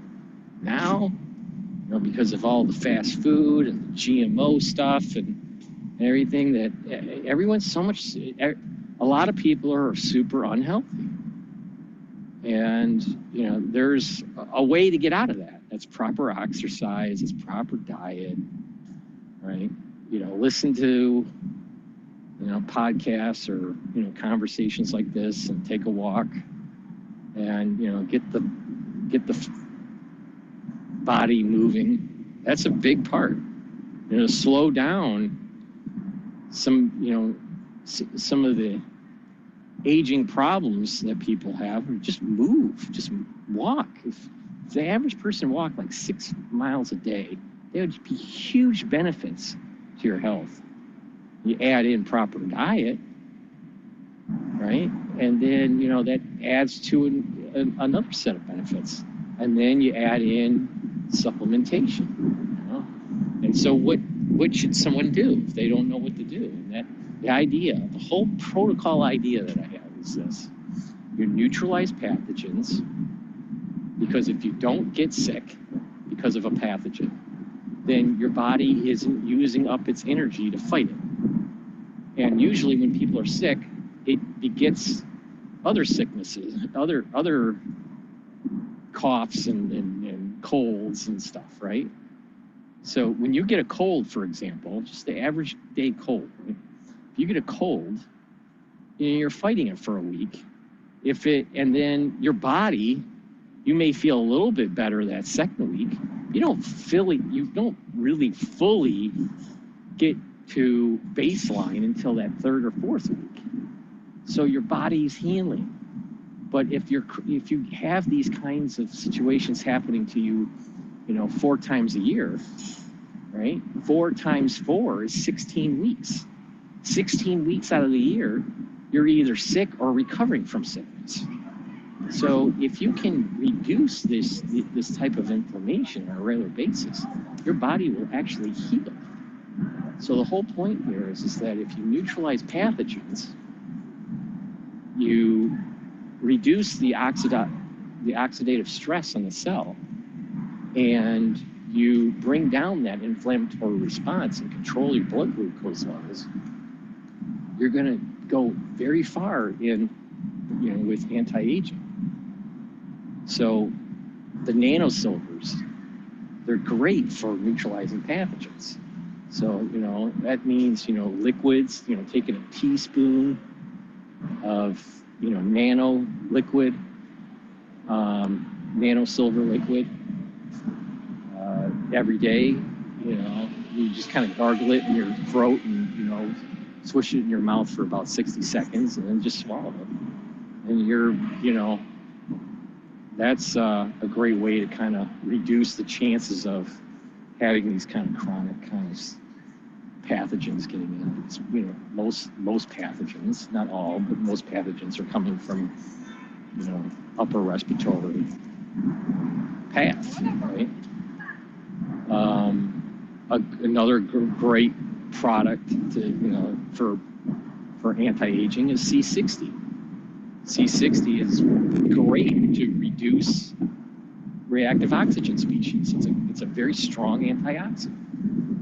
Now, because of all the fast food and the GMO stuff and everything, that everyone's a lot of people are super unhealthy. And, there's a way to get out of that. That's proper exercise, it's proper diet, right? Listen to, podcasts or, conversations like this, and take a walk, and, get the body moving. That's a big part. Slow down some of the aging problems that people have, or just move, just walk. If the average person walked like 6 miles a day, there would be huge benefits to your health. You add in proper diet, right? And then, that adds to another set of benefits. And then you add in supplementation. And so what should someone do if they don't know what to do? And the whole protocol idea that I have is this: you neutralize pathogens, because if you don't get sick because of a pathogen, then your body isn't using up its energy to fight it. And usually when people are sick, it begets other sicknesses, other coughs and colds and stuff, right? So when you get a cold, for example, just the average day cold, right? If you get a cold, you're fighting it for a week. And then your body, you may feel a little bit better that second week. You don't really fully get to baseline until that third or fourth week. So your body's healing. But if you have these kinds of situations happening to you, 4 times a year, right? 4 times 4 is 16 weeks. 16 weeks out of the year, you're either sick or recovering from sickness. So if you can reduce this type of inflammation on a regular basis, your body will actually heal. So the whole point here is that if you neutralize pathogens, you reduce the oxidative stress on the cell, and you bring down that inflammatory response and control your blood glucose levels, you're going to go very far in, with anti-aging. So the nanosilvers, they're great for neutralizing pathogens. So, that means, liquids, taking a teaspoon of, nano liquid, nanosilver liquid every day. You just kind of gargle it in your throat and, swish it in your mouth for about 60 seconds and then just swallow it. And you're, that's a great way to kind of reduce the chances of having these kind of chronic kind of pathogens getting in. It's, most pathogens, not all, but most pathogens are coming from, upper respiratory path, right? Another great product to, for anti-aging is C60. C60 is great to reduce reactive oxygen species. It's a very strong antioxidant.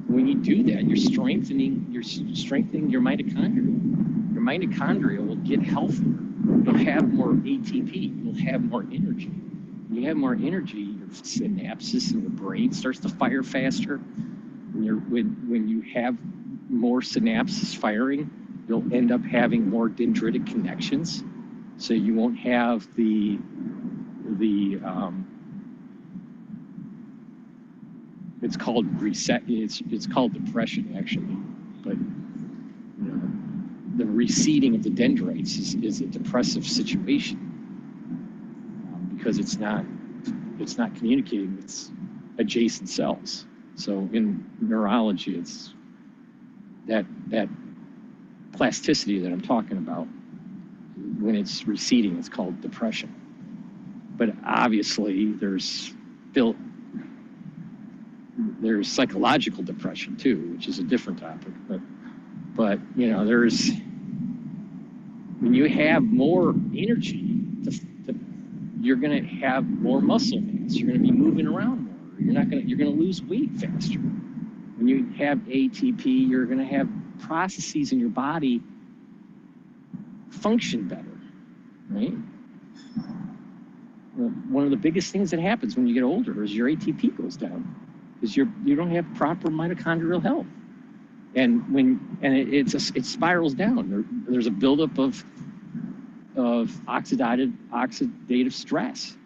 When you do that, you're strengthening your mitochondria. Your mitochondria will get healthier. You'll have more ATP. You'll have more energy. When you have more energy, your synapses in your brain starts to fire faster. When you have more synapses firing, you'll end up having more dendritic connections. So you won't have it's called reset. It's called depression actually, but the receding of the dendrites is a depressive situation because it's not communicating with adjacent cells. So in neurology, it's that plasticity that I'm talking about. When it's receding, it's called depression. But obviously, there's psychological depression too, which is a different topic. But there's when you have more energy, you're going to have more muscle mass. You're going to be moving around more. You're going to lose weight faster. When you have ATP, you're going to have processes in your body function better, right? One of the biggest things that happens when you get older is your ATP goes down because you don't have proper mitochondrial health, and it spirals down. There's a buildup of oxidative stress.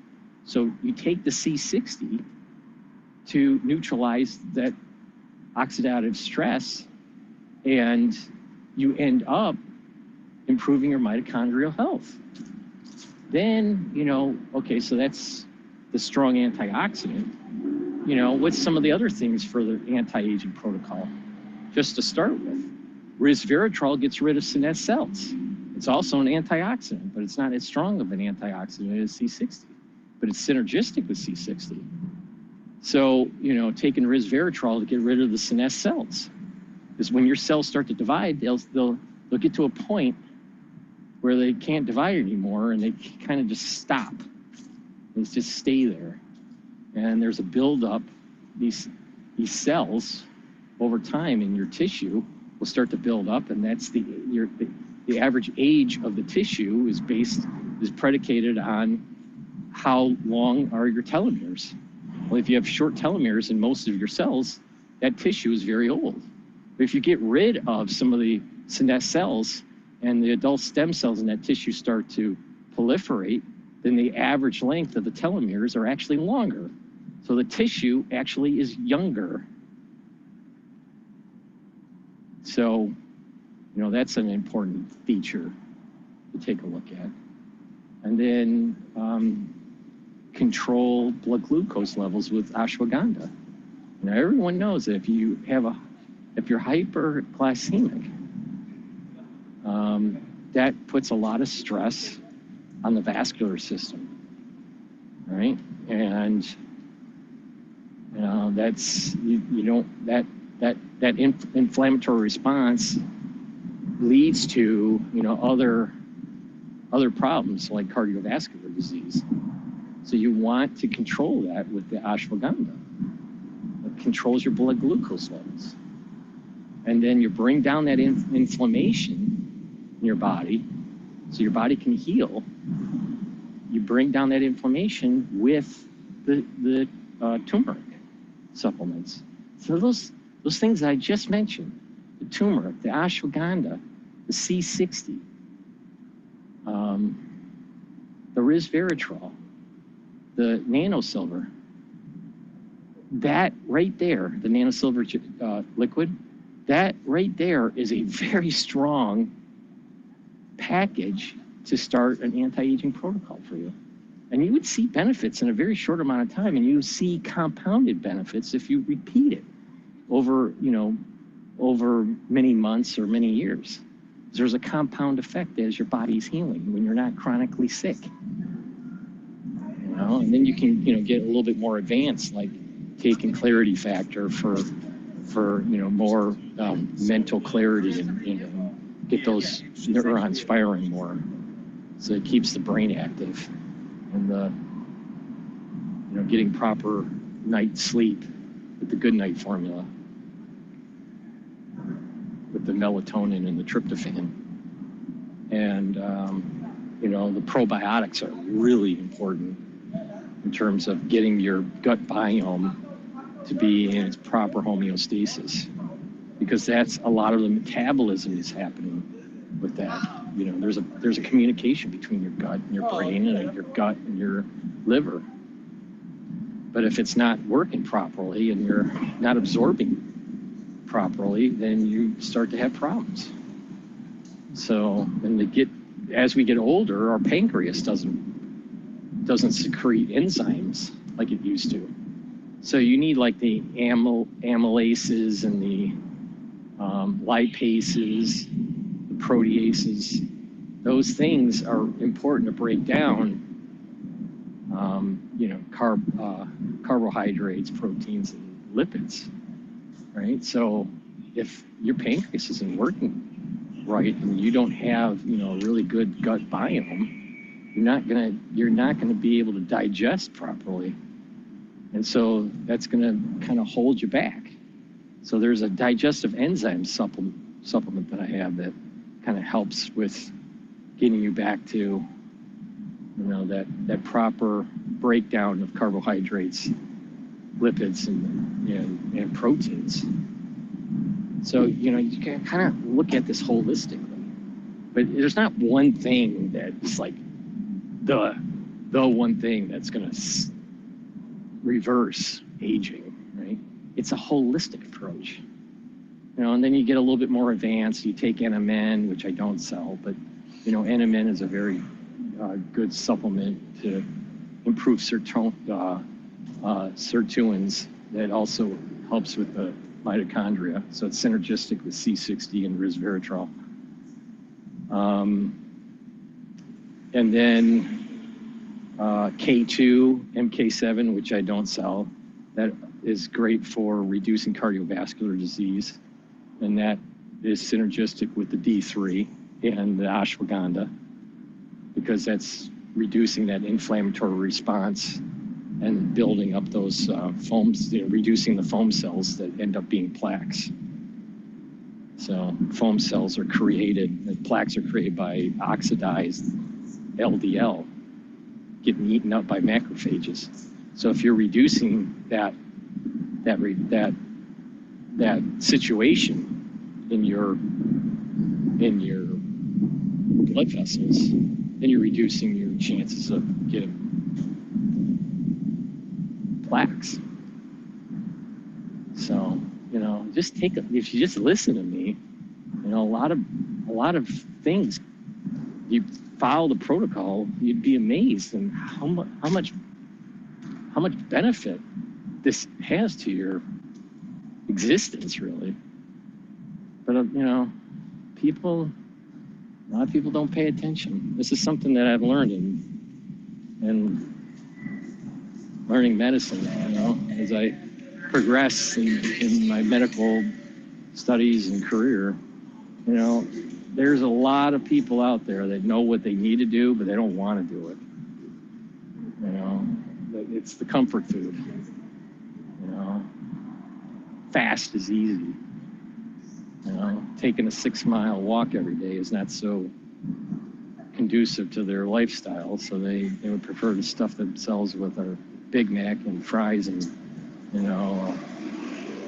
So you take the C60 to neutralize that oxidative stress, and you end up improving your mitochondrial health. Then, okay, so that's the strong antioxidant. What's some of the other things for the anti-aging protocol? Just to start with, resveratrol gets rid of senescent cells. It's also an antioxidant, but it's not as strong of an antioxidant as C60, but it's synergistic with C60. So, taking resveratrol to get rid of the senescent cells, because when your cells start to divide, they'll get to a point where they can't divide anymore, and they kind of just stop. They just stay there, and there's a buildup. These cells over time in your tissue will start to build up, and that's the average age of the tissue is predicated on how long are your telomeres. Well, if you have short telomeres in most of your cells, that tissue is very old. But if you get rid of some of the senescent cells and the adult stem cells in that tissue start to proliferate, then the average length of the telomeres are actually longer. So the tissue actually is younger. So, that's an important feature to take a look at. And then control blood glucose levels with ashwagandha. Everyone knows that if you're hyperglycemic, that puts a lot of stress on the vascular system, right? And that's that inflammatory response leads to other problems like cardiovascular disease. So you want to control that with the ashwagandha. controls your blood glucose levels. And then you bring down that inflammation in your body so your body can heal. You bring down that inflammation with the turmeric supplements. So those things I just mentioned, the turmeric, the ashwagandha, the C60, the resveratrol, the nanosilver, that right there, the nanosilver liquid, that right there is a very strong package to start an anti-aging protocol for you. And you would see benefits in a very short amount of time, and you would see compounded benefits if you repeat it over, over many months or many years. There's a compound effect as your body's healing when you're not chronically sick. And then you can, get a little bit more advanced, like taking clarity factor for more mental clarity and get those neurons firing more. So it keeps the brain active, and getting proper night sleep with the good night formula, with the melatonin and the tryptophan. And, the probiotics are really important in terms of getting your gut biome to be in its proper homeostasis, because that's a lot of the metabolism is happening with that. There's a communication between your gut and your brain, and your gut and your liver. But if it's not working properly and you're not absorbing properly, then you start to have problems. So, as we get older, our pancreas doesn't secrete enzymes like it used to. So you need like the amylases and the lipases, the proteases. Those things are important to break down, carbohydrates, proteins, and lipids, right? So if your pancreas isn't working right and you don't have, a really good gut biome, you're not gonna be able to digest properly. And so that's gonna kind of hold you back. So there's a digestive enzyme supplement that I have that kind of helps with getting you back to, that proper breakdown of carbohydrates, lipids, and proteins. So, you can kind of look at this holistically, but there's not one thing that's like the one thing that's going to reverse aging, right? It's a holistic approach, and then you get a little bit more advanced. You take NMN, which I don't sell, but, NMN is a very good supplement to improve sirtuins that also helps with the mitochondria. So it's synergistic with C60 and resveratrol. And then K2, MK7, which I don't sell, that is great for reducing cardiovascular disease. And that is synergistic with the D3 and the ashwagandha, because that's reducing that inflammatory response and building up those foams, reducing the foam cells that end up being plaques. So foam cells are created, the plaques are created by oxidized LDL, getting eaten up by macrophages. So if you're reducing that situation in your blood vessels, then you're reducing your chances of getting plaques. So, just if you just listen to me, a lot of things, you follow the protocol, you'd be amazed and how much benefit this has to your existence, really. But a lot of people don't pay attention. This is something that I've learned in learning medicine, as I progress in my medical studies and career. There's a lot of people out there that know what they need to do, but they don't want to do it. It's the comfort food. fast is easy. You know, taking a 6-mile walk every day is not so conducive to their lifestyle, so they would prefer to stuff themselves with a Big Mac and fries and, you know,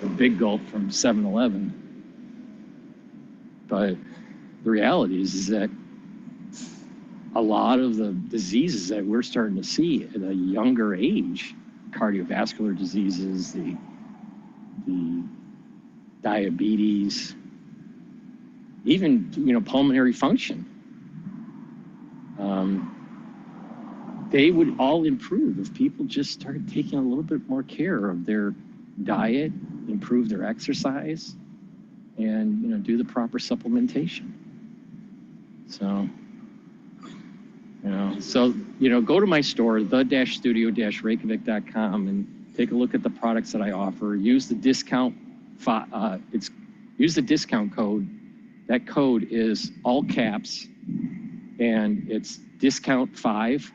a Big Gulp from 7-Eleven. But the reality is that a lot of the diseases that we're starting to see at a younger age, cardiovascular diseases, the diabetes, even, you know, pulmonary function, they would all improve if people just started taking a little bit more care of their diet, improve their exercise, and, you know, do the proper supplementation. So, you know, go to my store, the-studio-reykjavik.com, and take a look at the products that I offer. Use the discount, use the discount code. That code is all caps, and it's discount 5.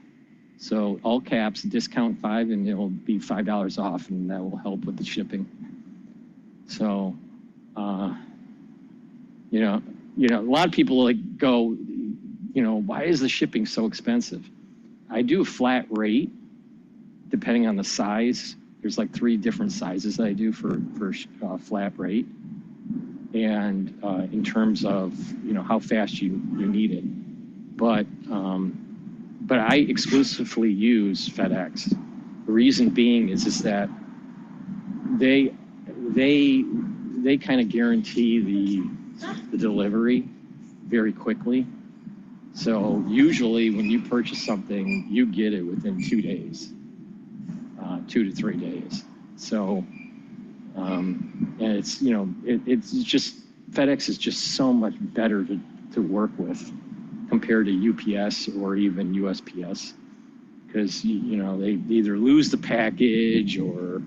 So all caps, discount 5, and it'll be $5 off, and that will help with the shipping. So, you know, a lot of people like go, you know, why is the shipping so expensive? I do a flat rate depending on the size. There's like 3 different sizes that I do for flat rate, and in terms of, you know, how fast you need it. But I exclusively use FedEx. The reason being is that they kind of guarantee the delivery very quickly. So usually when you purchase something, you get it within 2 days, 2 to 3 days. So, and it's, you know, it's just, FedEx is just so much better to work with compared to UPS or even USPS, because, you know, they either lose the package or,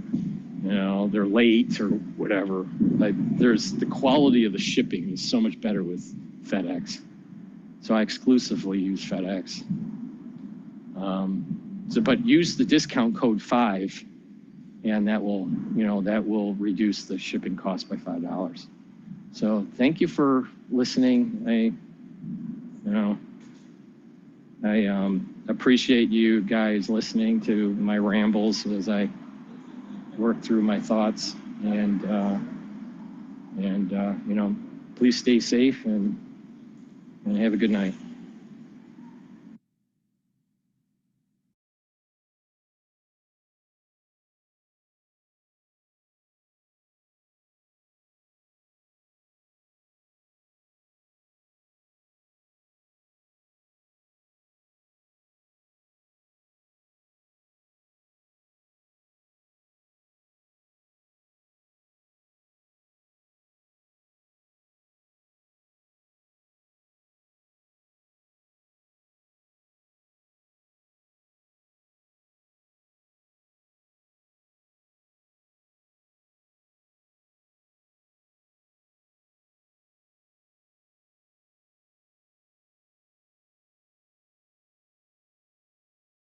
you know, they're late or whatever. But the quality of the shipping is so much better with FedEx. So I exclusively use FedEx. But use the discount code 5, and that will, you know, that will reduce the shipping cost by $5. So thank you for listening. I appreciate you guys listening to my rambles as I work through my thoughts, and you know, please stay safe and have a good night.